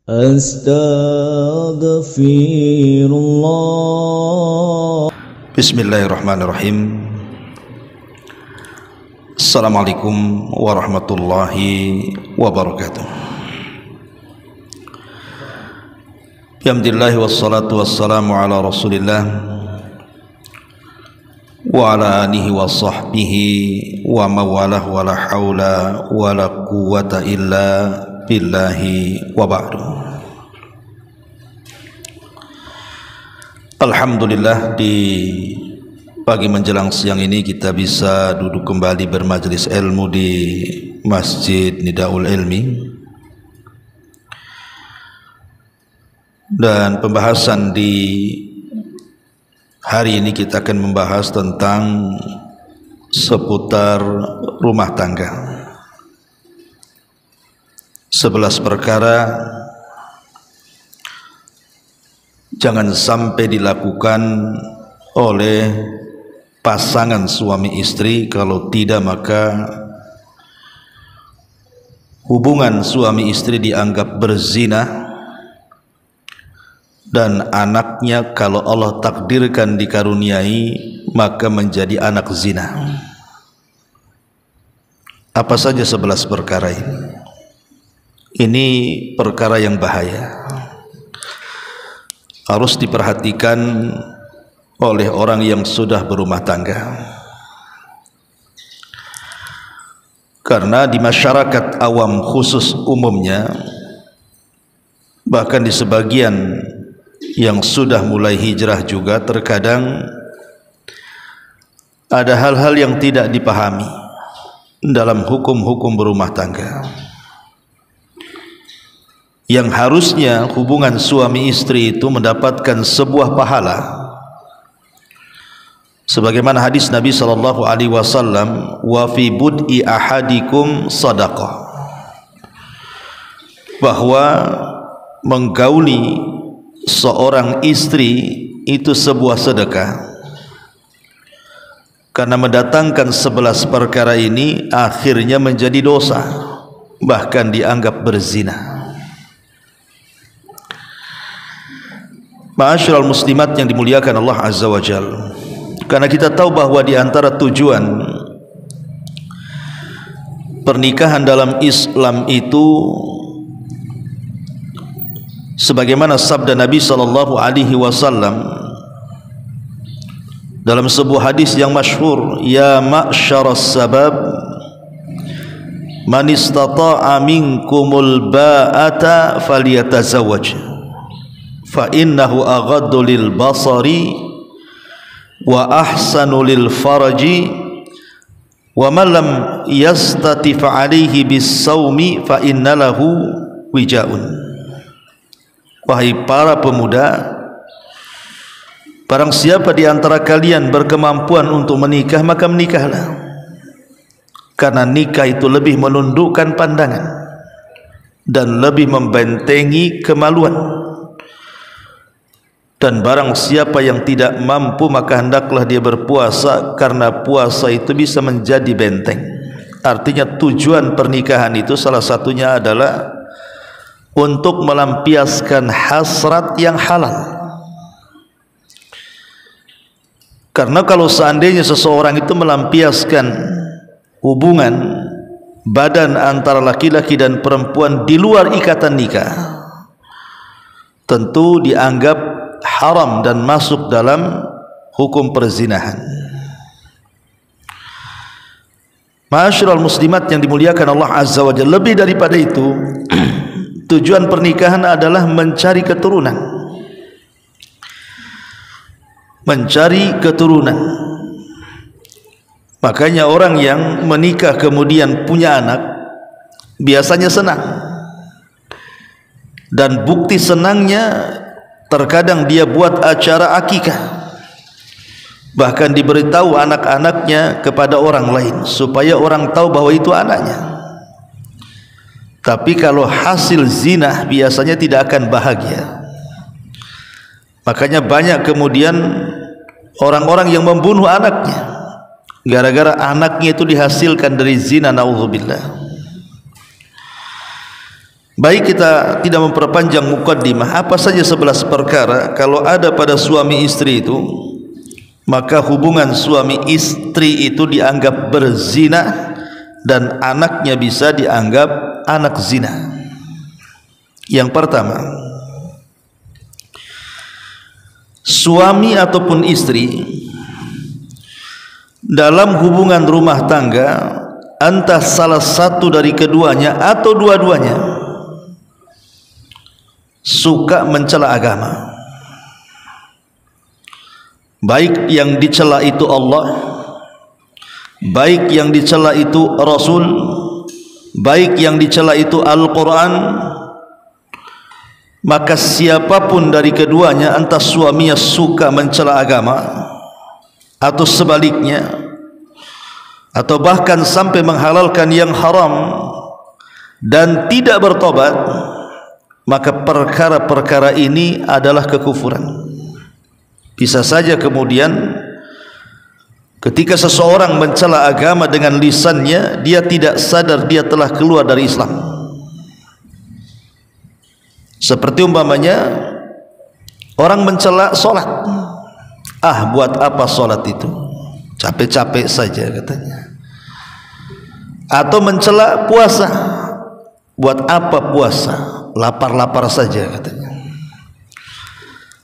Astaghfirullah. Bismillahirrahmanirrahim. Assalamualaikum warahmatullahi wabarakatuh. Alhamdulillah wassalatu wassalamu ala Rasulillah wa ala alihi wa sahbihi wa mawalah wa la hawla wa la quwwata illa billahi wa ba'du. Alhamdulillah, di pagi menjelang siang ini kita bisa duduk kembali bermajelis ilmu di Masjid Nidaul Ilmi, dan pembahasan di hari ini kita akan membahas tentang seputar rumah tangga. 11 perkara jangan sampai dilakukan oleh pasangan suami istri, kalau tidak maka hubungan suami istri dianggap berzina, dan anaknya kalau Allah takdirkan dikaruniai maka menjadi anak zina. Apa saja 11 perkara ini? Ini perkara yang bahaya, harus diperhatikan oleh orang yang sudah berumah tangga. Karena di masyarakat awam khusus umumnya, bahkan di sebagian yang sudah mulai hijrah juga, terkadang ada hal-hal yang tidak dipahami dalam hukum-hukum berumah tangga, yang harusnya hubungan suami istri itu mendapatkan sebuah pahala, sebagaimana hadis Nabi sallallahu alaihi wasallam, wa fi bud'i ahadikum sadaqah, bahwa menggauli seorang istri itu sebuah sedekah. Karena mendatangkan 11 perkara ini akhirnya menjadi dosa, bahkan dianggap berzina. Ma'asyiral muslimat yang dimuliakan Allah Azza wa Jalla, karena kita tahu bahwa di antara tujuan pernikahan dalam Islam itu, sebagaimana sabda Nabi sallallahu alaihi wasallam dalam sebuah hadis yang masyhur, ya ma'syaras sabab man istata'a minkumul ba'ata falyatazawwaj fa innahu aghaddu lil basari wa ahsanu lil faraji wa man lam yastatif alaihi bis saumi fa innalahu wijaun. Wahai para pemuda, barang siapa di antara kalian berkemampuan untuk menikah, maka menikahlah, karena nikah itu lebih menundukkan pandangan dan lebih membentengi kemaluan. Dan barang siapa yang tidak mampu, maka hendaklah dia berpuasa, karena puasa itu bisa menjadi benteng. Artinya tujuan pernikahan itu salah satunya adalah untuk melampiaskan hasrat yang halal. Karena kalau seandainya seseorang itu melampiaskan hubungan badan antara laki-laki dan perempuan di luar ikatan nikah, tentu dianggap haram dan masuk dalam hukum perzinahan. Ma'asyiral muslimat yang dimuliakan Allah Azza wa Jalla, lebih daripada itu, tujuan pernikahan adalah mencari keturunan. Mencari keturunan. Makanya orang yang menikah kemudian punya anak biasanya senang, dan bukti senangnya terkadang dia buat acara akikah, bahkan diberitahu anak-anaknya kepada orang lain supaya orang tahu bahwa itu anaknya. Tapi kalau hasil zina biasanya tidak akan bahagia. Makanya banyak kemudian orang-orang yang membunuh anaknya gara-gara anaknya itu dihasilkan dari zina, naudzubillah. Baik, kita tidak memperpanjang mukaddimah. Apa saja 11 perkara kalau ada pada suami istri itu, maka hubungan suami istri itu dianggap berzina dan anaknya bisa dianggap anak zina. Yang pertama, suami ataupun istri dalam hubungan rumah tangga, entah salah satu dari keduanya atau dua-duanya suka mencela agama, baik yang dicela itu Allah, baik yang dicela itu Rasul, baik yang dicela itu Al-Quran, maka siapapun dari keduanya, entah suaminya suka mencela agama atau sebaliknya, atau bahkan sampai menghalalkan yang haram dan tidak bertobat, maka perkara-perkara ini adalah kekufuran. Bisa saja kemudian ketika seseorang mencela agama dengan lisannya, dia tidak sadar dia telah keluar dari Islam. Seperti umpamanya orang mencela solat. Ah, buat apa solat itu? Capek-capek saja katanya. Atau mencela puasa. Buat apa puasa? Lapar-lapar saja katanya.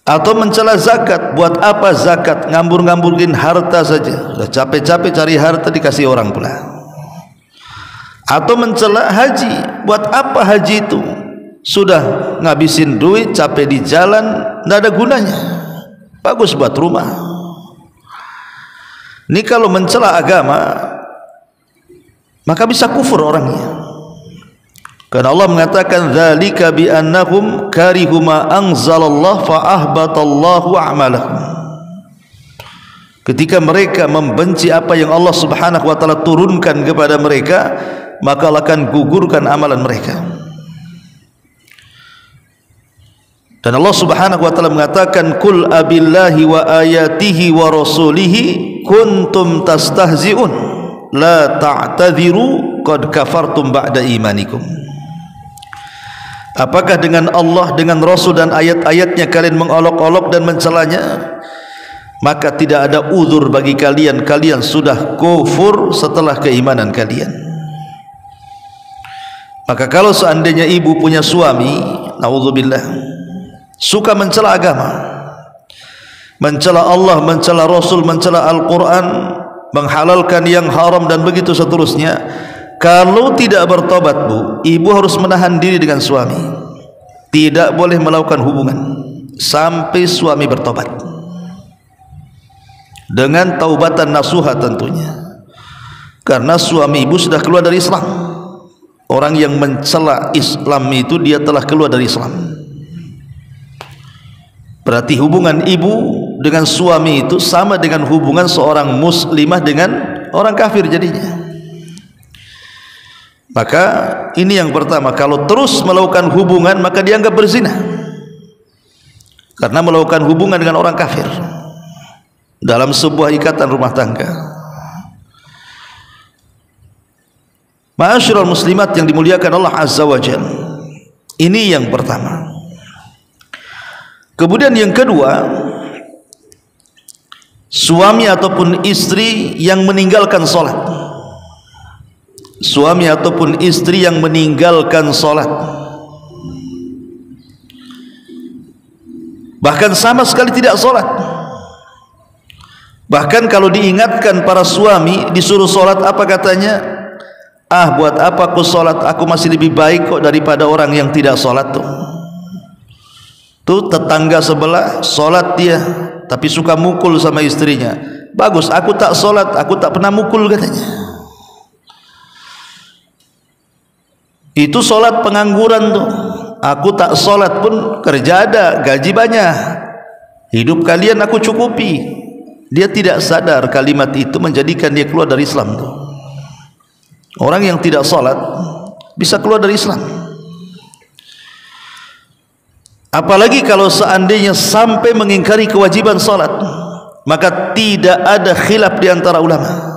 Atau mencela zakat. Buat apa zakat? Ngambur-ngamburin harta saja. Sudah capek-capek cari harta dikasih orang pula. Atau mencela haji. Buat apa haji itu? Sudah ngabisin duit, capek di jalan, tidak ada gunanya. Bagus buat rumah. Ini kalau mencela agama, maka bisa kufur orangnya. Karena Allah mengatakan dzalika bi annahum karihu ma anzalallah fa ahbatallahu a'malahum. Ketika mereka membenci apa yang Allah Subhanahu wa taala turunkan kepada mereka, maka Allah akan gugurkan amalan mereka. Dan Allah Subhanahu wa taala mengatakan, "Qul abillahi wa ayatihi wa rasulihi kuntum tastahzi'un la ta'tadhiru qad kafartum ba'da imanikum." Apakah dengan Allah, dengan Rasul dan ayat-ayatnya kalian mengolok-olok dan mencelanya? Maka tidak ada uzur bagi kalian, kalian sudah kufur setelah keimanan kalian. Maka kalau seandainya ibu punya suami, naudzubillah, suka mencela agama, mencela Allah, mencela Rasul, mencela Al-Quran, menghalalkan yang haram dan begitu seterusnya, kalau tidak bertobat bu, ibu harus menahan diri dengan suami, tidak boleh melakukan hubungan sampai suami bertobat dengan taubatan nasuha tentunya, karena suami ibu sudah keluar dari Islam. Orang yang mencela Islam itu dia telah keluar dari Islam. Berarti hubungan ibu dengan suami itu sama dengan hubungan seorang muslimah dengan orang kafir jadinya. Maka ini yang pertama, kalau terus melakukan hubungan maka dianggap berzina, karena melakukan hubungan dengan orang kafir dalam sebuah ikatan rumah tangga. Ma'asyiral muslimat yang dimuliakan Allah Azza wa Jalla, ini yang pertama. Kemudian yang kedua, suami ataupun istri yang meninggalkan solat. Suami ataupun istri yang meninggalkan solat, bahkan sama sekali tidak solat. Bahkan kalau diingatkan para suami disuruh solat, apa katanya? Ah, buat apa aku solat? Aku masih lebih baik kok daripada orang yang tidak solat tuh. Tuh tetangga sebelah solat dia, tapi suka mukul sama istrinya. Bagus, aku tak solat, aku tak pernah mukul katanya. Itu solat pengangguran tuh. Aku tak solat pun kerja ada, gaji banyak, hidup kalian aku cukupi. Dia tidak sadar kalimat itu menjadikan dia keluar dari Islam tuh. Orang yang tidak solat bisa keluar dari Islam. Apalagi kalau seandainya sampai mengingkari kewajiban salat, maka tidak ada khilaf di antara ulama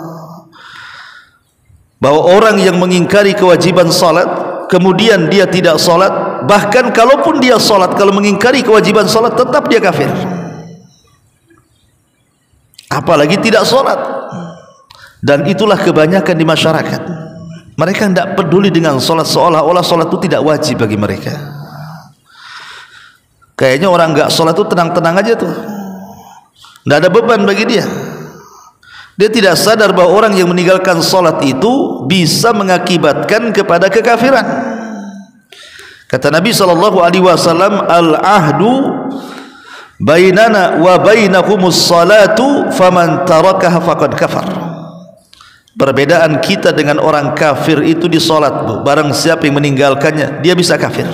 bahwa orang yang mengingkari kewajiban salat kemudian dia tidak solat, bahkan kalaupun dia solat, kalau mengingkari kewajiban solat tetap dia kafir, apalagi tidak solat. Dan itulah kebanyakan di masyarakat, mereka tidak peduli dengan solat, seolah-olah solat itu tidak wajib bagi mereka. Kayaknya orang nggak solat itu tenang-tenang aja tuh, tidak ada beban bagi dia. Dia tidak sadar bahwa orang yang meninggalkan solat itu bisa mengakibatkan kepada kekafiran. Kata Nabi SAW, al-ahdu bainana wa bainakumus salatu faman tarakaha faqad kafar. Perbedaan kita dengan orang kafir itu di solat, bu. Barang siapa yang meninggalkannya, dia bisa kafir.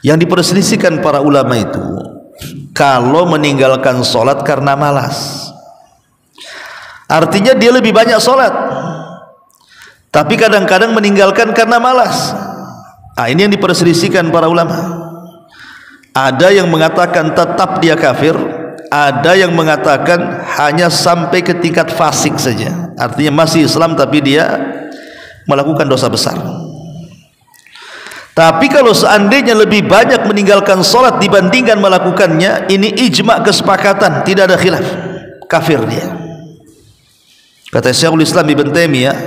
Yang diperselisihkan para ulama itu, kalau meninggalkan solat karena malas, artinya dia lebih banyak solat, tapi kadang-kadang meninggalkan karena malas. Ini yang diperselisihkan para ulama. Ada yang mengatakan tetap dia kafir, ada yang mengatakan hanya sampai ke tingkat fasik saja, artinya masih Islam tapi dia melakukan dosa besar. Tapi kalau seandainya lebih banyak meninggalkan solat dibandingkan melakukannya, ini ijma' kesepakatan, tidak ada khilaf, kafir dia. Kata Syekhul Islam Ibn Taimiyah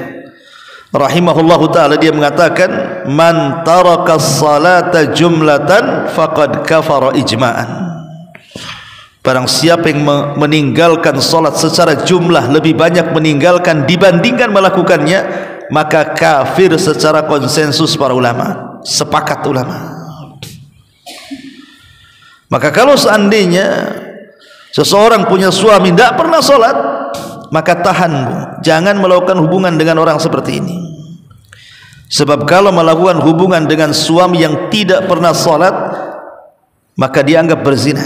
rahimahullahu ta'ala, dia mengatakan, man taraka salata jumlatan faqad kafara ijma'an. Barang siapa yang meninggalkan solat secara jumlah, lebih banyak meninggalkan dibandingkan melakukannya, maka kafir secara konsensus para ulama, sepakat ulama. Maka kalau seandainya seseorang punya suami tidak pernah sholat, maka tahan, bu, jangan melakukan hubungan dengan orang seperti ini. Sebab kalau melakukan hubungan dengan suami yang tidak pernah sholat, maka dianggap berzina.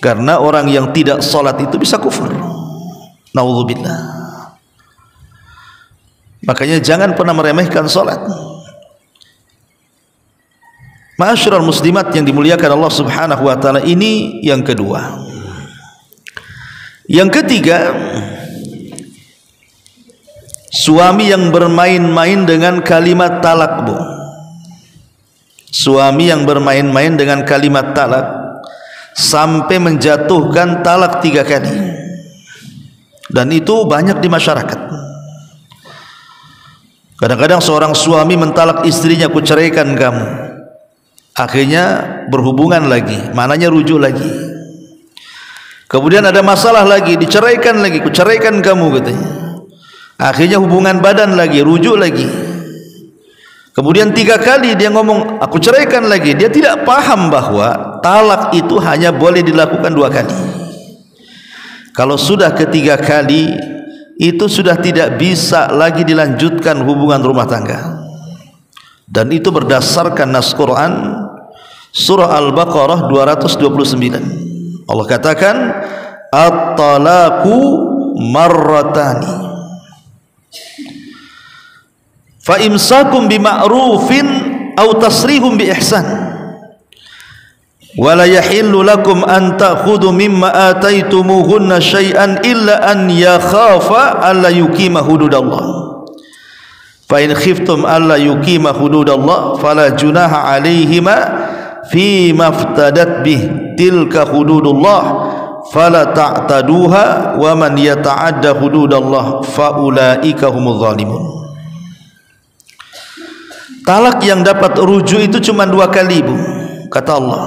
Karena orang yang tidak sholat itu bisa kufur. Naudzubillah. Makanya jangan pernah meremehkan sholat. Ma'asyiral muslimat yang dimuliakan Allah Subhanahu wa taala, ini yang kedua. Yang ketiga, suami yang bermain-main dengan kalimat talak, bu. Suami yang bermain-main dengan kalimat talak sampai menjatuhkan talak 3 kali. Dan itu banyak di masyarakat. Kadang-kadang seorang suami mentalak istrinya, "Ku ceraikan kamu." Akhirnya berhubungan lagi, maknanya rujuk lagi. Kemudian ada masalah lagi, diceraikan lagi, "Ku ceraikan kamu," katanya. Akhirnya hubungan badan lagi, rujuk lagi. Kemudian 3 kali dia ngomong, "Aku ceraikan lagi." Dia tidak paham bahwa talak itu hanya boleh dilakukan 2 kali. Kalau sudah ketiga kali, itu sudah tidak bisa lagi dilanjutkan hubungan rumah tangga. Dan itu berdasarkan nas Quran surah Al-Baqarah 229. Allah katakan, at-talaqu marratani fa imsakum bima'rufin aw tasrihum bi ihsan wa la yahillu lakum an ta'khudhu mimma ataitumuhunna syai'an illa an yakhafa alla yuqima hududallah fa in khiftum alla yuqima hududallah fala junaha alaihima fi maftadat bih tilka hududullah fala ta'taduha wa man yata'adda hududallah fa ulaika humuz zalimun. Talak yang dapat rujuk itu cuma 2 kali, bu, kata Allah.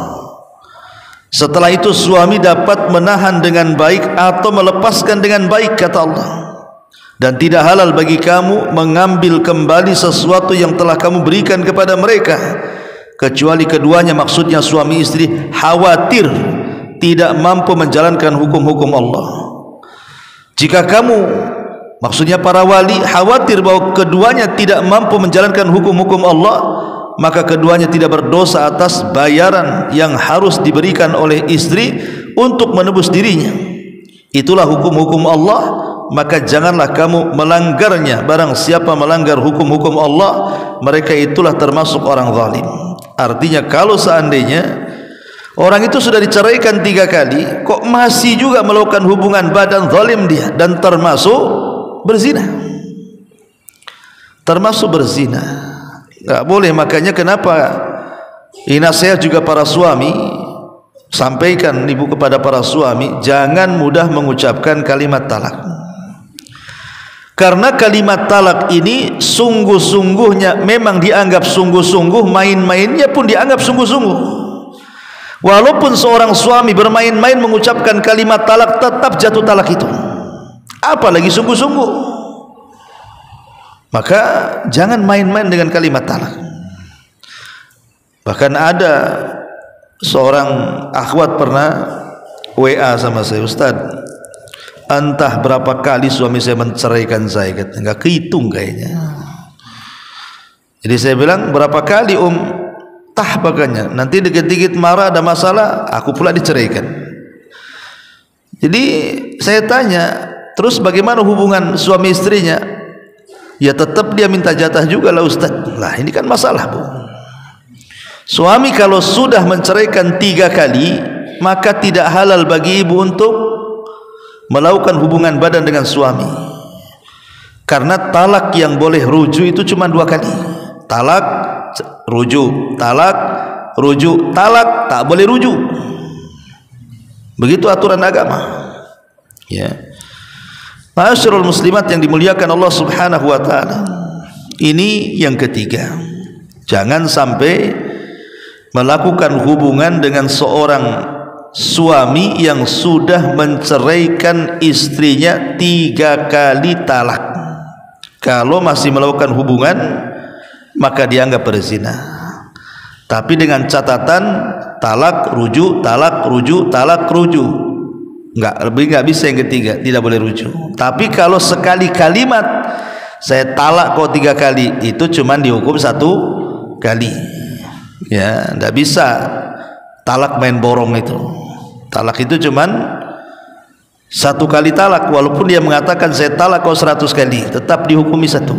Setelah itu suami dapat menahan dengan baik atau melepaskan dengan baik, kata Allah. Dan tidak halal bagi kamu mengambil kembali sesuatu yang telah kamu berikan kepada mereka, kecuali keduanya, maksudnya suami istri, khawatir tidak mampu menjalankan hukum-hukum Allah. Jika kamu, maksudnya para wali, khawatir bahwa keduanya tidak mampu menjalankan hukum-hukum Allah, maka keduanya tidak berdosa atas bayaran yang harus diberikan oleh istri untuk menebus dirinya. Itulah hukum-hukum Allah, maka janganlah kamu melanggarnya. Barang siapa melanggar hukum-hukum Allah, mereka itulah termasuk orang zalim. Artinya kalau seandainya orang itu sudah diceraikan 3 kali, kok masih juga melakukan hubungan badan, zalim dia dan termasuk berzina. termasuk berzina. Enggak boleh. Makanya kenapa ini nasihat juga para suami, sampaikan ibu kepada para suami, jangan mudah mengucapkan kalimat talak. Karena kalimat talak ini sungguh-sungguhnya memang dianggap sungguh-sungguh, main-mainnya pun dianggap sungguh-sungguh. Walaupun seorang suami bermain-main mengucapkan kalimat talak, tetap jatuh talak itu, apalagi sungguh-sungguh. Maka jangan main-main dengan kalimat talak. Bahkan ada seorang akhwat pernah WA sama saya, Ustaz, entah berapa kali suami saya menceraikan saya, kata enggak kehitung kayaknya. Jadi saya bilang, berapa kali tah baganya, nanti dikit-dikit marah ada masalah, aku pula diceraikan. Jadi saya tanya, terus bagaimana hubungan suami istrinya? Ya tetap dia minta jatah juga lah Ustaz. Lah ini kan masalah, Bu. Suami kalau sudah menceraikan 3 kali, maka tidak halal bagi ibu untuk melakukan hubungan badan dengan suami. Karena talak yang boleh rujuk itu cuma 2 kali. Talak, rujuk, talak, rujuk, talak, tak boleh rujuk. Begitu aturan agama. Ya. Ma'asyiral muslimat yang dimuliakan Allah Subhanahu wa taala. Ini yang ketiga. Jangan sampai melakukan hubungan dengan seorang suami yang sudah menceraikan istrinya 3 kali talak. Kalau masih melakukan hubungan, maka dianggap berzina. Tapi dengan catatan talak, rujuk, talak, rujuk, talak, rujuk. Enggak bisa yang ketiga, tidak boleh rujuk. Tapi kalau sekali kalimat saya talak kau 3 kali, itu cuman dihukum 1 kali. Ya, enggak bisa talak main borong itu. Talak itu cuman 1 kali talak, walaupun dia mengatakan saya talak kau 100 kali, tetap dihukumi 1.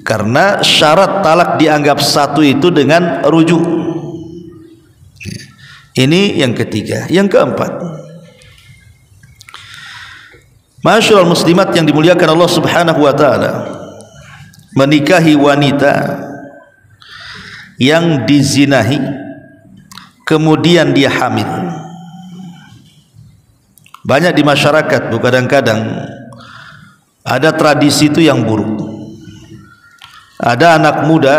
Karena syarat talak dianggap 1 itu dengan rujuk. Ini yang ketiga. Yang keempat, Ma'asyiral muslimat yang dimuliakan Allah Subhanahu wa taala, menikahi wanita yang dizinahi kemudian dia hamil. Banyak di masyarakat, kadang-kadang ada tradisi itu yang buruk. Ada anak muda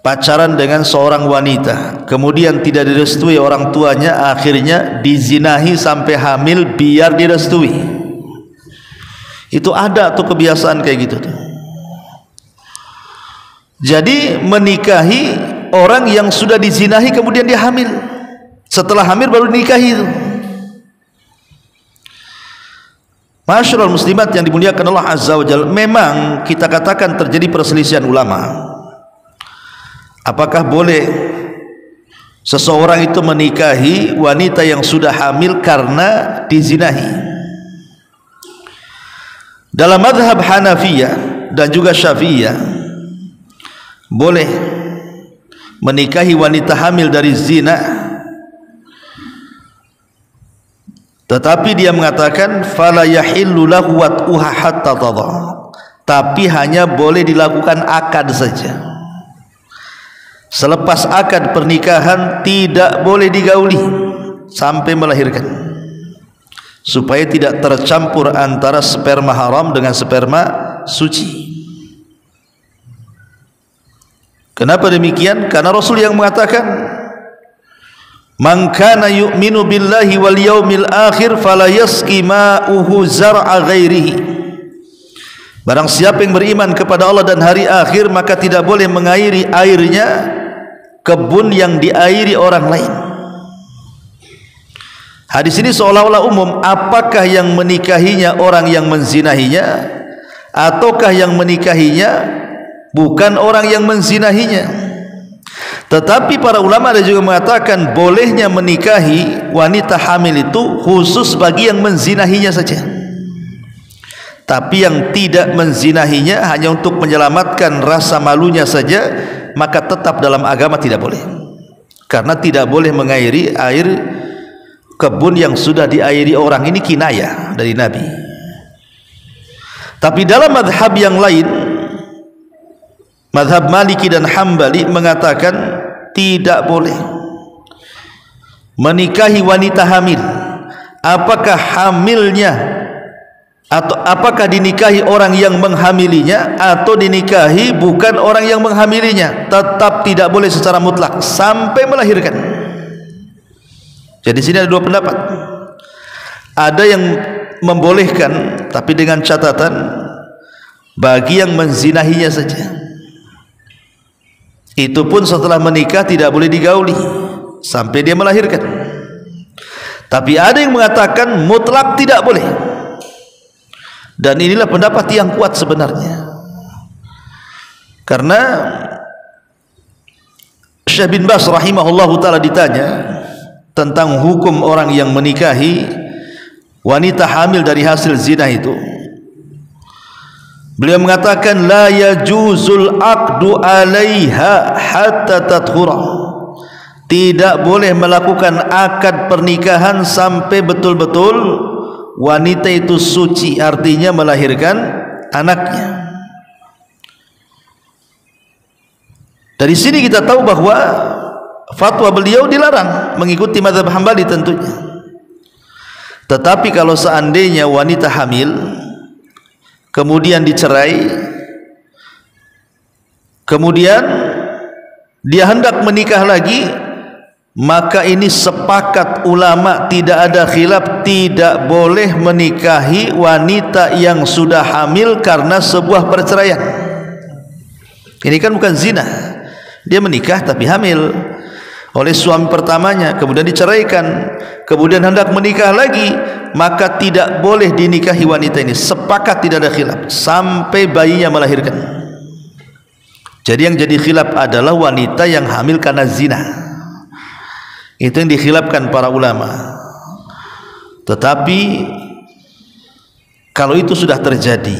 pacaran dengan seorang wanita, kemudian tidak direstui orang tuanya, akhirnya dizinahi sampai hamil biar direstui. Itu ada tuh kebiasaan kayak gitu tuh. Jadi menikahi orang yang sudah dizinahi kemudian dia hamil, setelah hamil baru dinikahi itu. Masyarul muslimat yang dimuliakan Allah Azza wa Jalla, memang kita katakan terjadi perselisihan ulama. Apakah boleh seseorang itu menikahi wanita yang sudah hamil karena dizinahi? Dalam mazhab Hanafiyah dan juga Syafi'iyah, boleh menikahi wanita hamil dari zina, tetapi dia mengatakan fala yahillu lahu wat'uha hatta tadha, tapi hanya boleh dilakukan akad saja. Selepas akad pernikahan tidak boleh digauli sampai melahirkan, supaya tidak tercampur antara sperma haram dengan sperma suci. Kenapa demikian? Karena Rasul yang mengatakan, man kana yu'minu billahi wal yaumil akhir fala yasqi ma'uhu zar'a ghairihi. Barang siapa yang beriman kepada Allah dan hari akhir, maka tidak boleh mengairi airnya kebun yang diairi orang lain. Hadis ini seolah-olah umum. Apakah yang menikahinya orang yang menzinahinya, ataukah yang menikahinya bukan orang yang menzinahinya? Tetapi para ulama ada juga mengatakan bolehnya menikahi wanita hamil itu khusus bagi yang menzinahinya saja. Tapi yang tidak menzinahinya hanya untuk menyelamatkan rasa malunya saja, maka tetap dalam agama tidak boleh. Karena tidak boleh mengairi air kebun yang sudah diairi orang. Ini kinayah dari Nabi. Tapi dalam madhab yang lain, Mazhab Maliki dan Hambali mengatakan tidak boleh menikahi wanita hamil. Apakah hamilnya atau apakah dinikahi orang yang menghamilinya atau dinikahi bukan orang yang menghamilinya, tetap tidak boleh secara mutlak sampai melahirkan. Jadi sini ada dua pendapat. Ada yang membolehkan tapi dengan catatan bagi yang menzinahinya saja. Itu pun setelah menikah tidak boleh digauli sampai dia melahirkan. Tapi ada yang mengatakan mutlak tidak boleh. Dan inilah pendapat yang kuat sebenarnya. Karena Syekh bin Baz rahimahullahu taala ditanya tentang hukum orang yang menikahi wanita hamil dari hasil zina itu. Beliau mengatakan la yajuzul aqdu 'alaiha hatta tathura. Tidak boleh melakukan akad pernikahan sampai betul-betul wanita itu suci, artinya melahirkan anaknya. Dari sini kita tahu bahwa fatwa beliau dilarang mengikuti mazhab Hambali tentunya. Tetapi kalau seandainya wanita hamil kemudian dicerai, kemudian dia hendak menikah lagi, maka ini sepakat ulama, tidak ada khilaf, tidak boleh menikahi wanita yang sudah hamil karena sebuah perceraian. Ini kan bukan zina, dia menikah tapi hamil oleh suami pertamanya, kemudian diceraikan, kemudian hendak menikah lagi, maka tidak boleh dinikahi wanita ini. Sepakat tidak ada khilaf sampai bayinya melahirkan. Jadi yang jadi khilaf adalah wanita yang hamil karena zina. Itu yang dikhilafkan para ulama. Tetapi kalau itu sudah terjadi,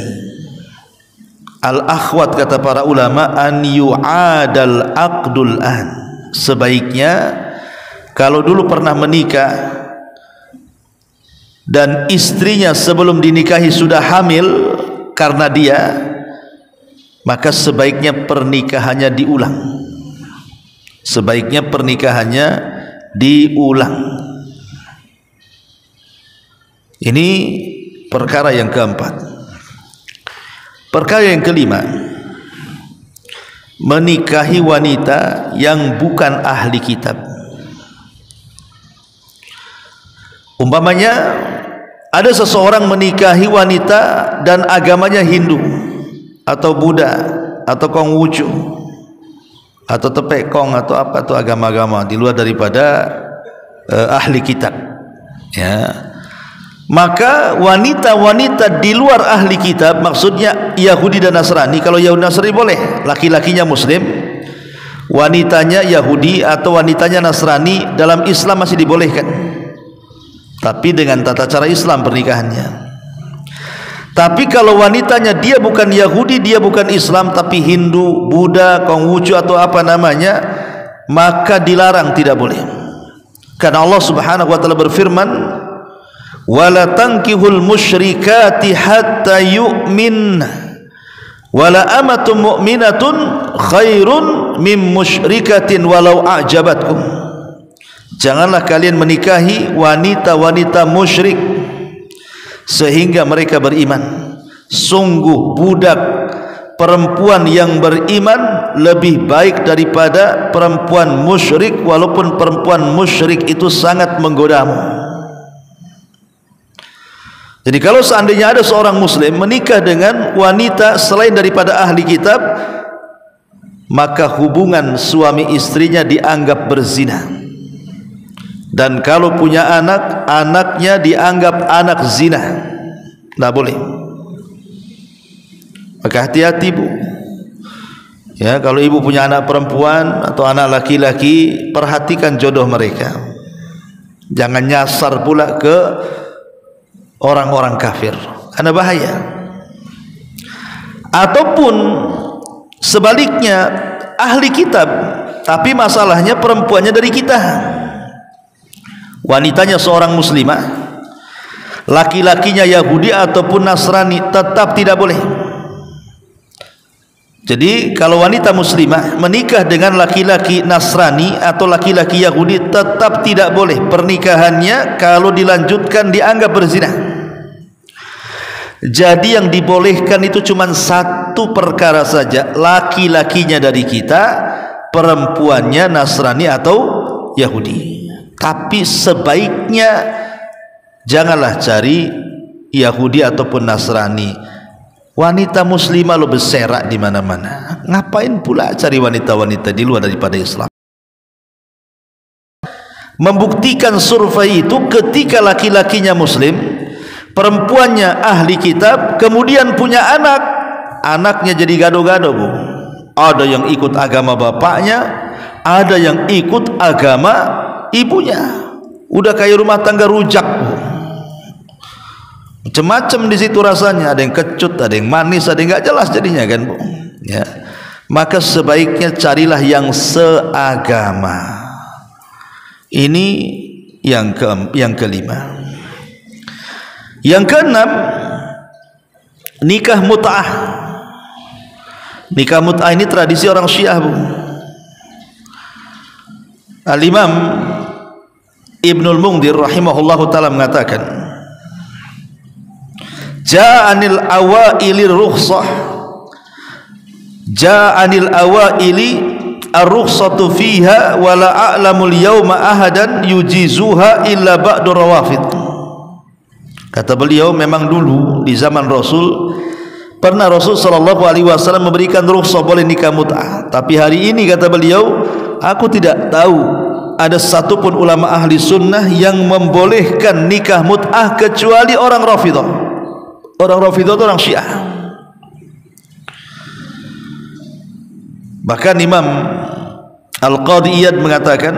al-akhwat kata para ulama an yu'adal aqdul an. Sebaiknya kalau dulu pernah menikah dan istrinya sebelum dinikahi sudah hamil karena dia, maka sebaiknya pernikahannya diulang. Sebaiknya pernikahannya diulang. Ini perkara yang keempat. Perkara yang kelima, menikahi wanita yang bukan ahli kitab. Umpamanya ada seseorang menikahi wanita dan agamanya Hindu atau Buddha atau Konghucu atau Tepekong atau apa itu agama-agama di luar daripada ahli kitab, ya. Maka wanita-wanita di luar ahli kitab, maksudnya Yahudi dan Nasrani. Kalau Yahudi Nasrani boleh, laki-lakinya Muslim, wanitanya Yahudi atau wanitanya Nasrani, dalam Islam masih dibolehkan, tapi dengan tata cara Islam pernikahannya. Tapi kalau wanitanya dia bukan Yahudi, dia bukan Islam, tapi Hindu, Buddha, Konghucu atau apa namanya, maka dilarang, tidak boleh. Karena Allah Subhanahu wa taala berfirman, wala tankihul musyrikati hatta yu'min wala amatun mu'minatun khairun mim musyrikatin walau a'jabatkum. Janganlah kalian menikahi wanita-wanita musyrik sehingga mereka beriman. Sungguh budak perempuan yang beriman lebih baik daripada perempuan musyrik, walaupun perempuan musyrik itu sangat menggodamu. Jadi kalau seandainya ada seorang muslim menikah dengan wanita selain daripada ahli kitab, maka hubungan suami istrinya dianggap berzina. Dan kalau punya anak, anaknya dianggap anak zina. Tidak boleh. Maka hati-hati bu. Ya, kalau ibu punya anak perempuan atau anak laki-laki, perhatikan jodoh mereka. Jangan nyasar pula ke orang-orang kafir, karena bahaya. Ataupun sebaliknya, ahli kitab tapi masalahnya perempuannya dari kita, wanitanya seorang muslimah, laki-lakinya Yahudi ataupun Nasrani, tetap tidak boleh. Jadi kalau wanita muslimah menikah dengan laki-laki Nasrani atau laki-laki Yahudi tetap tidak boleh pernikahannya. Kalau dilanjutkan dianggap berzina. Jadi yang dibolehkan itu cuma satu perkara saja, laki-lakinya dari kita, perempuannya Nasrani atau Yahudi. Tapi sebaiknya janganlah cari Yahudi ataupun Nasrani. Wanita muslimah lo berserak di mana-mana. Ngapain pula cari wanita-wanita di luar daripada Islam? Membuktikan survei itu ketika laki-lakinya muslim, perempuannya ahli kitab, kemudian punya anak, anaknya jadi gado-gado, Bu. Ada yang ikut agama bapaknya, ada yang ikut agama ibunya. Udah kayak rumah tangga rujak, Bu. Macam-macam di situ rasanya, ada yang kecut, ada yang manis, ada yang nggak jelas jadinya kan, Bu. Ya. Maka sebaiknya carilah yang seagama. Ini yang kelima. Yang keenam, nikah mut'ah. Nikah mut'ah ini tradisi orang Syiah, Bu. Al-Imam Ibnul Mundhir rahimahullahu taala mengatakan, Ja'anil awaili rukhsah, Ja'anil awaili ar-rukhsatu fiha wa la a'lamul yawma ahadan yujizuha illa ba'du rawafid. Kata beliau, memang dulu di zaman Rasul pernah Rasul sallallahu alaihi wasallam memberikan rukhsah boleh nikah mut'ah, tapi hari ini kata beliau, aku tidak tahu ada satupun ulama ahli sunnah yang membolehkan nikah mut'ah kecuali orang Rafidah. Orang Rafidah itu orang Syiah. Bahkan Imam Al-Qadhi Iyad mengatakan,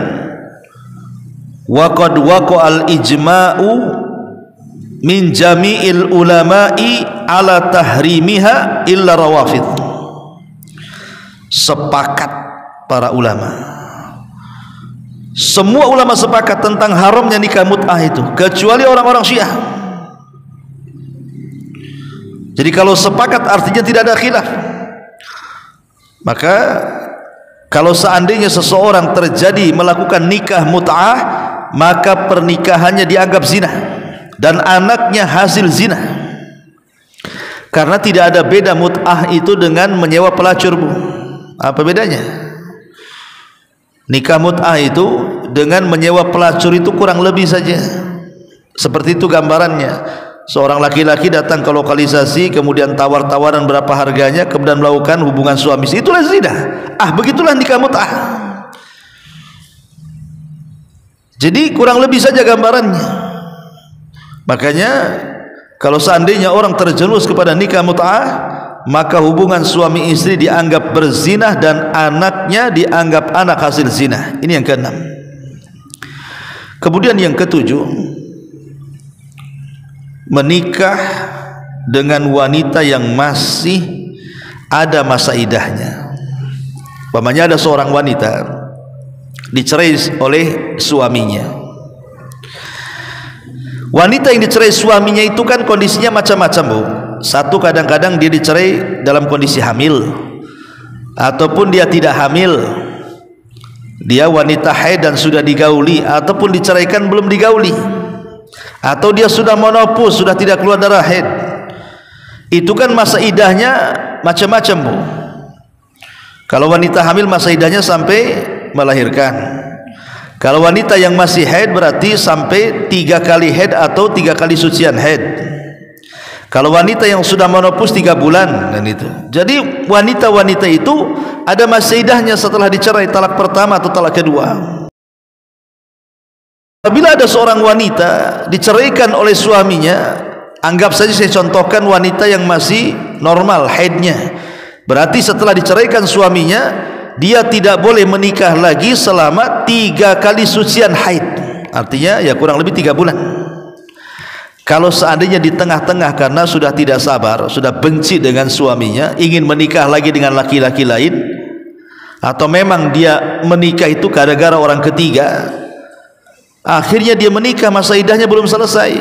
waqad waqa'al ijma'u min jami'il ulama'i ala tahrimiha illa rawafid. Sepakat para ulama, semua ulama sepakat tentang haramnya nikah mut'ah itu kecuali orang-orang Syiah. Jadi kalau sepakat artinya tidak ada khilaf. Maka kalau seandainya seseorang terjadi melakukan nikah mut'ah, maka pernikahannya dianggap zina dan anaknya hasil zina. Karena tidak ada beda mut'ah itu dengan menyewa pelacur, Bu. Apa bedanya? Nikah mut'ah itu dengan menyewa pelacur itu kurang lebih saja. Seperti itu gambarannya. Seorang laki-laki datang ke lokalisasi, kemudian tawar-tawaran berapa harganya, kemudian melakukan hubungan suami istri. Itulah zina. Begitulah nikah mut'ah. Jadi kurang lebih saja gambarannya. Makanya kalau seandainya orang terjerumus kepada nikah mut'ah, maka hubungan suami istri dianggap berzinah dan anaknya dianggap anak hasil zina. Ini yang keenam. Kemudian yang ketujuh, menikah dengan wanita yang masih ada masa idahnya. Umpamanya ada seorang wanita dicerai oleh suaminya. Wanita yang dicerai suaminya itu kan kondisinya macam-macam, Bu. Satu, kadang-kadang dia dicerai dalam kondisi hamil, ataupun dia tidak hamil, dia wanita haid dan sudah digauli, ataupun diceraikan belum digauli, atau dia sudah menopause, sudah tidak keluar darah haid. Itu kan masa idahnya macam-macam, Bu. Kalau wanita hamil masa idahnya sampai melahirkan. Kalau wanita yang masih haid berarti sampai 3 kali haid atau 3 kali sucian haid. Kalau wanita yang sudah menopause 3 bulan dan itu. Jadi wanita-wanita itu ada masa idahnya setelah dicerai talak pertama atau talak kedua. Apabila ada seorang wanita diceraikan oleh suaminya, anggap saja saya contohkan wanita yang masih normal haidnya, berarti setelah diceraikan suaminya, dia tidak boleh menikah lagi selama 3 kali sucian haid. Artinya ya kurang lebih 3 bulan. Kalau seandainya di tengah-tengah karena sudah tidak sabar, sudah benci dengan suaminya, ingin menikah lagi dengan laki-laki lain, atau memang dia menikah itu gara-gara orang ketiga, akhirnya dia menikah masa idahnya belum selesai,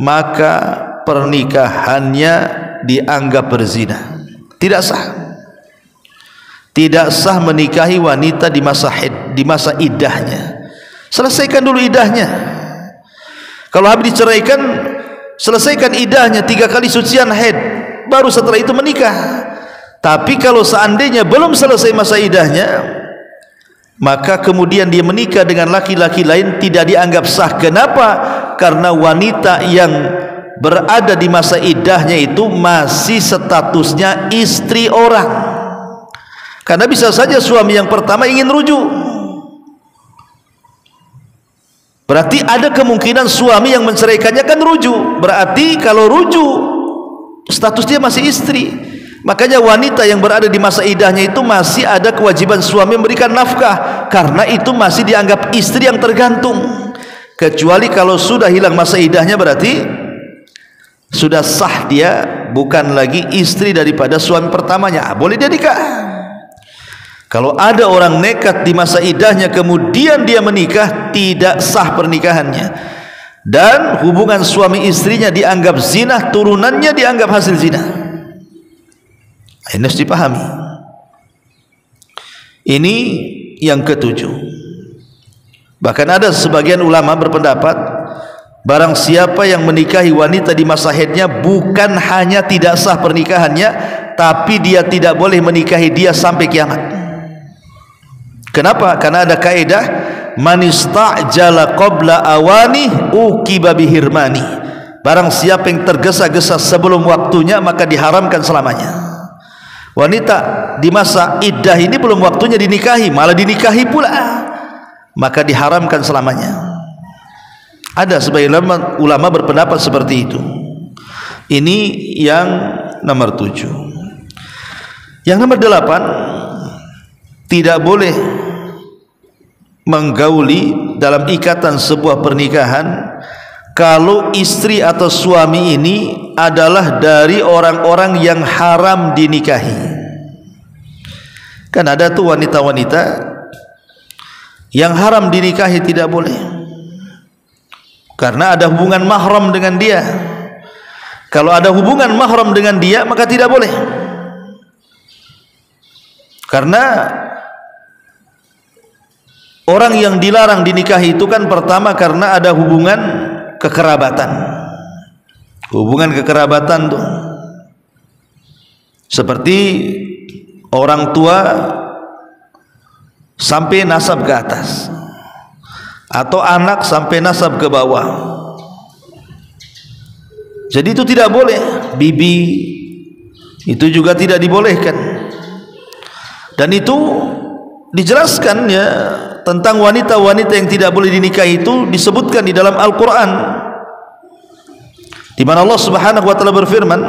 maka pernikahannya dianggap berzina, tidak sah. tidak sah menikahi wanita di masa haid, di masa iddahnya. Selesaikan dulu iddahnya. Kalau habis diceraikan, selesaikan iddahnya 3 kali sucian haid, baru setelah itu menikah. Tapi kalau seandainya belum selesai masa iddahnya, maka kemudian dia menikah dengan laki-laki lain, tidak dianggap sah. Kenapa? Karena wanita yang berada di masa iddahnya itu masih statusnya istri orang. Karena bisa saja suami yang pertama ingin rujuk. Berarti ada kemungkinan suami yang menceraikannya kan rujuk. Berarti kalau rujuk, status dia masih istri. Makanya wanita yang berada di masa iddahnya itu masih ada kewajiban suami memberikan nafkah, karena itu masih dianggap istri yang tergantung. Kecuali kalau sudah hilang masa iddahnya, berarti sudah sah, dia bukan lagi istri daripada suami pertamanya, boleh dia nikah. Kalau ada orang nekat di masa iddahnya kemudian dia menikah, tidak sah pernikahannya, dan hubungan suami istrinya dianggap zina, turunannya dianggap hasil zina. Ini harus dipahami. Ini yang ketujuh. Bahkan ada sebagian ulama berpendapat, barang siapa yang menikahi wanita di masa haidnya, bukan hanya tidak sah pernikahannya, tapi dia tidak boleh menikahi dia sampai kiamat. Kenapa? Karena ada kaidah, man istajala qabla awani uqiba bihirmani. Barang siapa yang tergesa-gesa sebelum waktunya, maka diharamkan selamanya. Wanita di masa iddah ini belum waktunya dinikahi, malah dinikahi pula, maka diharamkan selamanya. Ada sebagian ulama berpendapat seperti itu. Ini yang nomor 7. Yang nomor 8, tidak boleh menggauli dalam ikatan sebuah pernikahan kalau istri atau suami ini adalah dari orang-orang yang haram dinikahi. Kan ada tuh wanita-wanita yang haram dinikahi, tidak boleh, karena ada hubungan mahram dengan dia. Kalau ada hubungan mahram dengan dia, maka tidak boleh. Karena orang yang dilarang dinikahi itu kan pertama karena ada hubungan kekerabatan. Hubungan kekerabatan tuh seperti orang tua sampai nasab ke atas, atau anak sampai nasab ke bawah. Jadi itu tidak boleh. Bibi itu juga tidak dibolehkan. Dan itu dijelaskan ya tentang wanita-wanita yang tidak boleh dinikahi, itu disebutkan di dalam Al-Quran, di mana Allah Subhanahu wa taala berfirman,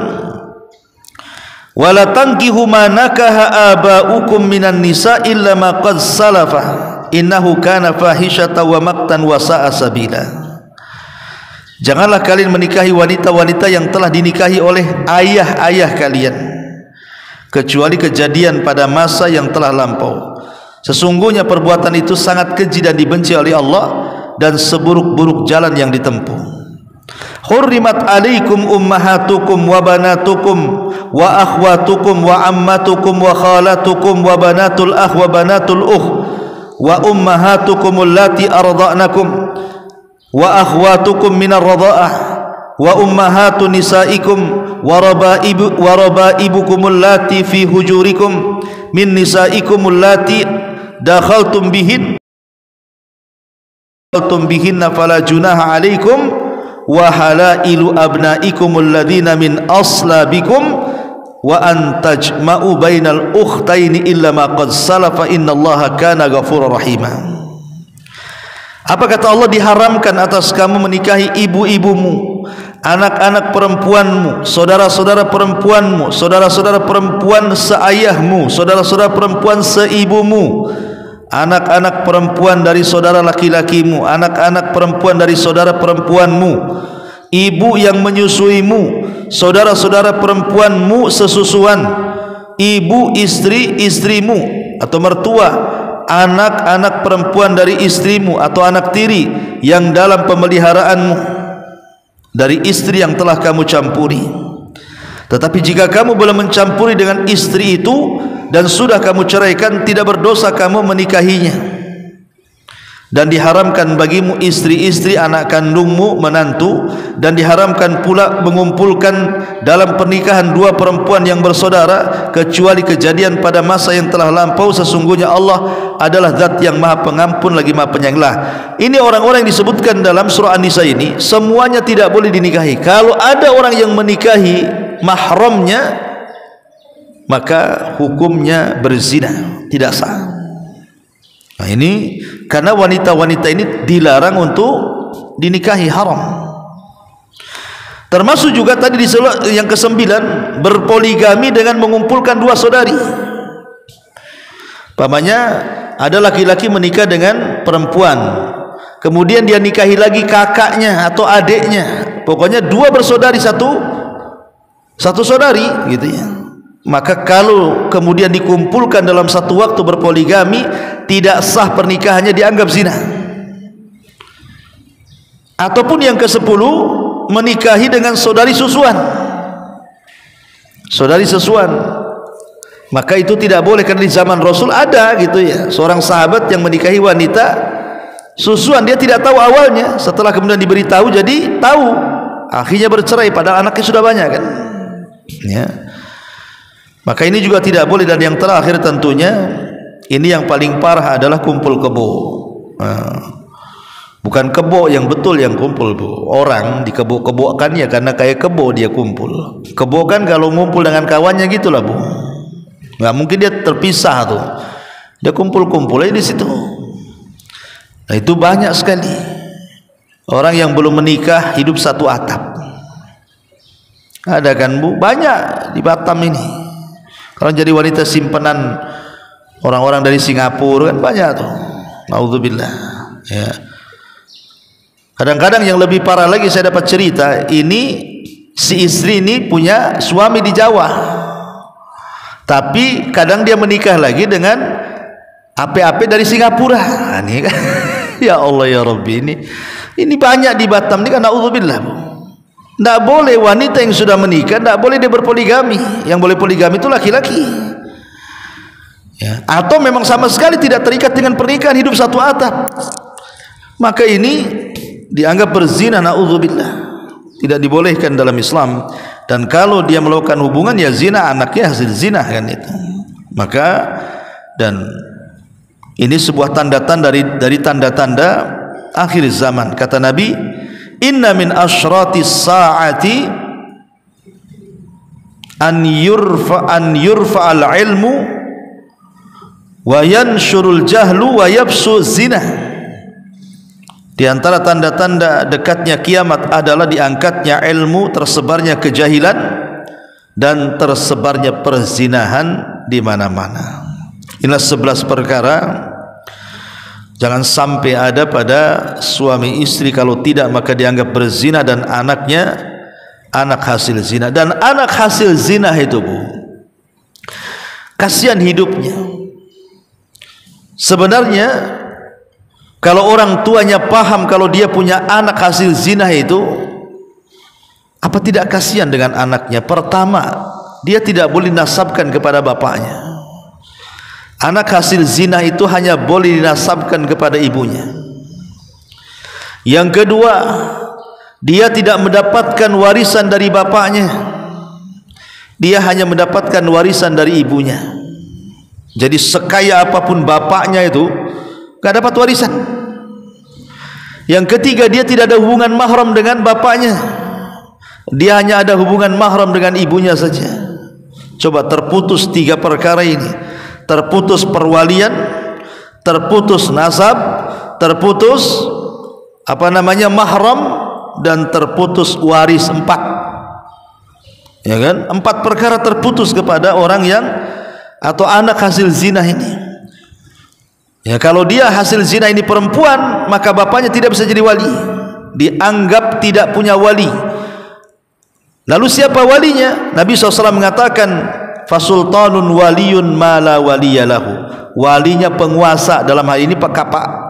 wala tankihu ma nakaha aba'ukum minan nisa illa ma qad salafa innahu kana fahishatan wa maqtan wa sa'a sabila. Janganlah kalian menikahi wanita-wanita yang telah dinikahi oleh ayah-ayah kalian, kecuali kejadian pada masa yang telah lampau. Sesungguhnya perbuatan itu sangat keji dan dibenci oleh Allah, dan seburuk-buruk jalan yang ditempuh. Hurrimat alaikum ummahatukum wa banatukum wa akhwatukum wa ammatukum wa khalatukum wa banatul akh wa banatul ukh wa ummahatukum allati arda'nakum wa akhwatukum minar radha'ah wa ummahatu nisaikum wa rabaibukum allati fi hujurikum min nisaikum allati dakhaltum bihinna fala junaha alaikum wa halailu abnaikum alladhina min aslabikum wa an tajma'u bainal ukhtaini illa ma qad salafa innallaha kana ghafurur rahima. Apa kata Allah? Diharamkan atas kamu menikahi ibu-ibumu, anak-anak perempuanmu, saudara-saudara perempuanmu, saudara-saudara perempuan seayahmu, saudara-saudara perempuan seibumu, anak-anak perempuan dari saudara laki-lakimu, anak-anak perempuan dari saudara perempuanmu, ibu yang menyusuimu, saudara-saudara perempuanmu sesusuan, ibu istri-istrimu atau mertua, anak-anak perempuan dari istrimu atau anak tiri yang dalam pemeliharaanmu dari istri yang telah kamu campuri. Tetapi jika kamu belum mencampuri dengan istri itu, dan sudah kamu ceraikan, tidak berdosa kamu menikahinya. Dan diharamkan bagimu istri-istri anak kandungmu, menantu, dan diharamkan pula mengumpulkan dalam pernikahan dua perempuan yang bersaudara kecuali kejadian pada masa yang telah lampau. Sesungguhnya Allah adalah zat yang maha pengampun lagi maha penyayang. Ini orang-orang yang disebutkan dalam surah An-Nisa ini semuanya tidak boleh dinikahi. Kalau ada orang yang menikahi mahramnya, maka hukumnya berzina, tidak sah. Nah, ini karena wanita-wanita ini dilarang untuk dinikahi, haram. Termasuk juga tadi yang ke-9, berpoligami dengan mengumpulkan dua saudari. Pamannya ada laki-laki menikah dengan perempuan, kemudian dia nikahi lagi kakaknya atau adiknya, pokoknya dua bersaudari, satu saudari gitu ya. Maka kalau kemudian dikumpulkan dalam satu waktu berpoligami, tidak sah pernikahannya, dianggap zina. Ataupun yang ke-10, menikahi dengan saudari susuan. Saudari susuan, maka itu tidak boleh, karena di zaman Rasul ada gitu ya, seorang sahabat yang menikahi wanita susuan. Dia tidak tahu awalnya, setelah kemudian diberitahu jadi tahu, akhirnya bercerai padahal anaknya sudah banyak kan ya. Maka ini juga tidak boleh. Dan yang terakhir tentunya ini yang paling parah adalah kumpul kebo. Bukan kebo yang betul yang kumpul, Bu. Orang di kebo-kebokan ya, karena kayak kebo dia kumpul. Kebo kan kalau ngumpul dengan kawannya gitulah, Bu. Nggak mungkin dia terpisah tuh. Dia kumpul-kumpul aja di situ. Nah, itu banyak sekali orang yang belum menikah hidup satu atap. Ada kan, Bu? Banyak di Batam ini. Kalau jadi wanita simpanan orang-orang dari Singapura kan banyak tuh. Naudzubillah ya. Kadang-kadang yang lebih parah lagi, saya dapat cerita ini, si istri ini punya suami di Jawa, tapi kadang dia menikah lagi dengan AP-AP dari Singapura. Ini kan ya Allah ya Rabbi, ini banyak di Batam ini kan. Naudzubillah, Bu. Tidak boleh wanita yang sudah menikah, tidak boleh dia berpoligami. Yang boleh poligami itu laki-laki ya. Atau memang sama sekali tidak terikat dengan pernikahan, hidup satu atap, maka ini dianggap berzina. Na'udzubillah, tidak dibolehkan dalam Islam. Dan kalau dia melakukan hubungan ya zina, anaknya hasil zina kan itu. Maka dan ini sebuah tanda-tanda dari tanda-tanda akhir zaman. Kata Nabi, inna min asyrati sa'ati an yurfa al-ilmu wa yanshurul jahlu wa yabsu zina. Di antara tanda-tanda dekatnya kiamat adalah diangkatnya ilmu, tersebarnya kejahilan, dan tersebarnya perzinahan di mana-mana. Inilah 11 perkara jangan sampai ada pada suami istri, kalau tidak maka dianggap berzina, dan anaknya anak hasil zina. Dan anak hasil zina itu, Bu, kasihan hidupnya. Sebenarnya kalau orang tuanya paham kalau dia punya anak hasil zina itu, apa tidak kasihan dengan anaknya? Pertama, dia tidak boleh nasabkan kepada bapaknya. Anak hasil zina itu hanya boleh dinasabkan kepada ibunya. Yang kedua, dia tidak mendapatkan warisan dari bapaknya. Dia hanya mendapatkan warisan dari ibunya. Jadi sekaya apapun bapaknya itu gak dapat warisan. Yang ketiga, dia tidak ada hubungan mahram dengan bapaknya. Dia hanya ada hubungan mahram dengan ibunya saja. Coba terputus 3 perkara ini. Terputus perwalian, terputus nasab, terputus mahram, dan terputus waris. 4 ya kan, 4 perkara terputus kepada orang yang atau anak hasil zina ini ya. Kalau dia hasil zina ini perempuan, maka bapaknya tidak bisa jadi wali, dianggap tidak punya wali. Lalu siapa walinya? Nabi SAW mengatakan, fasultanun waliyun mala waliyalahu. Walinya penguasa, dalam hal ini Pak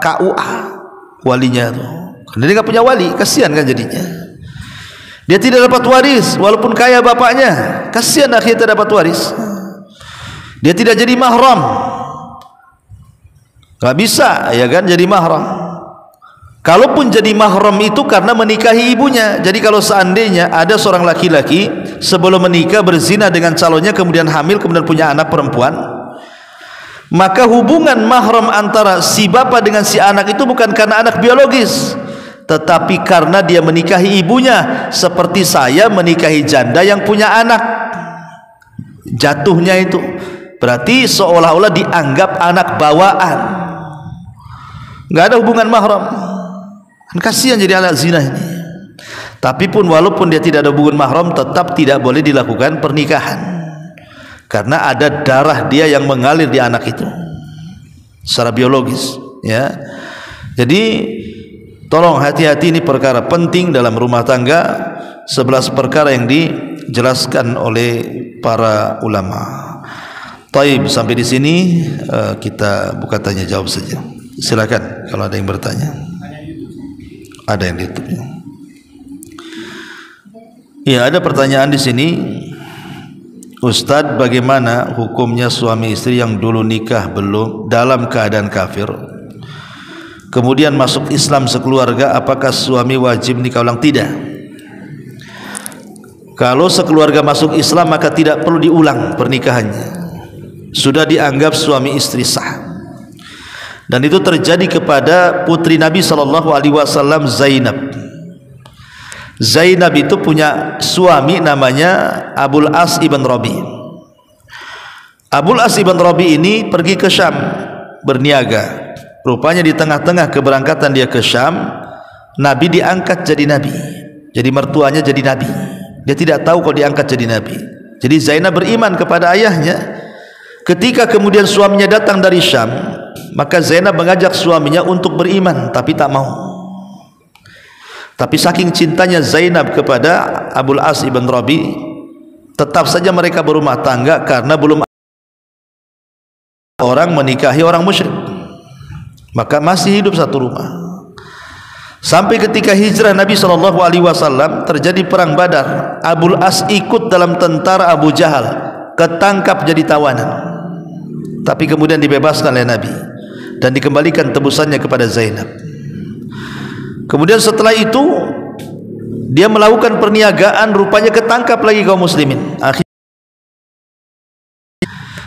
KUA walinya itu. Karena dia nggak punya wali, kasihan kan jadinya. Dia tidak dapat waris walaupun kaya bapaknya, kasihan akhirnya tidak dapat waris. Dia tidak jadi mahram. Gak bisa ya kan jadi mahram. Kalaupun jadi mahram itu karena menikahi ibunya. Jadi kalau seandainya ada seorang laki-laki sebelum menikah berzina dengan calonnya, kemudian hamil, kemudian punya anak perempuan, maka hubungan mahram antara si bapak dengan si anak itu bukan karena anak biologis, tetapi karena dia menikahi ibunya. Seperti saya menikahi janda yang punya anak. Jatuhnya itu berarti seolah-olah dianggap anak bawaan, nggak ada hubungan mahram. Kan kasihan jadi anak zina ini. Tapi pun walaupun dia tidak ada hubungan mahram, tetap tidak boleh dilakukan pernikahan, karena ada darah dia yang mengalir di anak itu secara biologis ya. Jadi tolong hati-hati, ini perkara penting dalam rumah tangga. 11 perkara yang dijelaskan oleh para ulama. Taib, sampai di sini kita buka tanya jawab saja. Silakan kalau ada yang bertanya. Ada yang di YouTube. Ya, ada pertanyaan di sini. Ustadz, bagaimana hukumnya suami istri yang dulu nikah belum dalam keadaan kafir, kemudian masuk Islam sekeluarga, apakah suami wajib nikah ulang? Tidak. Kalau sekeluarga masuk Islam maka tidak perlu diulang pernikahannya, sudah dianggap suami istri sah. Dan itu terjadi kepada putri Nabi SAW, Zainab. Zainab itu punya suami namanya Abul As ibn Rabi. Abul As ibn Rabi ini pergi ke Syam berniaga. Rupanya di tengah-tengah keberangkatan dia ke Syam, Nabi diangkat jadi Nabi. Jadi mertuanya jadi Nabi. Dia tidak tahu kalau diangkat jadi Nabi. Jadi Zainab beriman kepada ayahnya. Ketika kemudian suaminya datang dari Syam, maka Zainab mengajak suaminya untuk beriman, tapi tak mau. Tapi saking cintanya Zainab kepada Abul As ibn Rabi, tetap saja mereka berumah tangga karena belum orang menikahi orang musyrik, maka masih hidup satu rumah. Sampai ketika hijrah Nabi SAW, terjadi perang Badar. Abul As ikut dalam tentara Abu Jahal, ketangkap jadi tawanan, tapi kemudian dibebaskan oleh Nabi dan dikembalikan tebusannya kepada Zainab. Kemudian setelah itu dia melakukan perniagaan, rupanya ketangkap lagi kaum muslimin.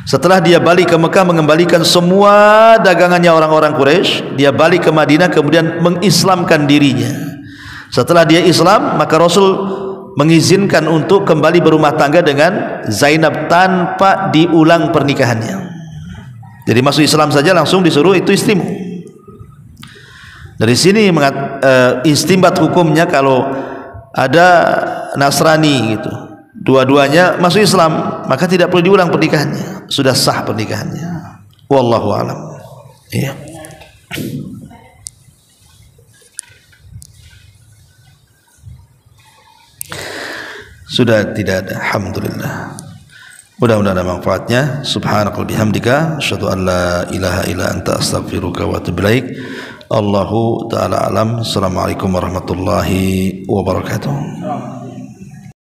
Setelah dia balik ke Mekah mengembalikan semua dagangannya orang-orang Quraisy, dia balik ke Madinah kemudian mengislamkan dirinya. Setelah dia Islam, maka Rasul mengizinkan untuk kembali berumah tangga dengan Zainab tanpa diulang pernikahannya. Jadi masuk Islam saja langsung disuruh itu istrimu. Dari sini istimbat hukumnya kalau ada Nasrani gitu, dua-duanya masuk Islam, maka tidak perlu diulang pernikahannya, sudah sah pernikahannya. Wallahu a'lam. Iya. Sudah tidak ada, alhamdulillah. Mudah-mudahan ada manfaatnya. Subhanakallahumma bihamdika asyhadu an la ilaha illa anta astaghfiruka wa atubu ilaik. Allahu ta'ala alam. Assalamualaikum warahmatullahi wabarakatuh.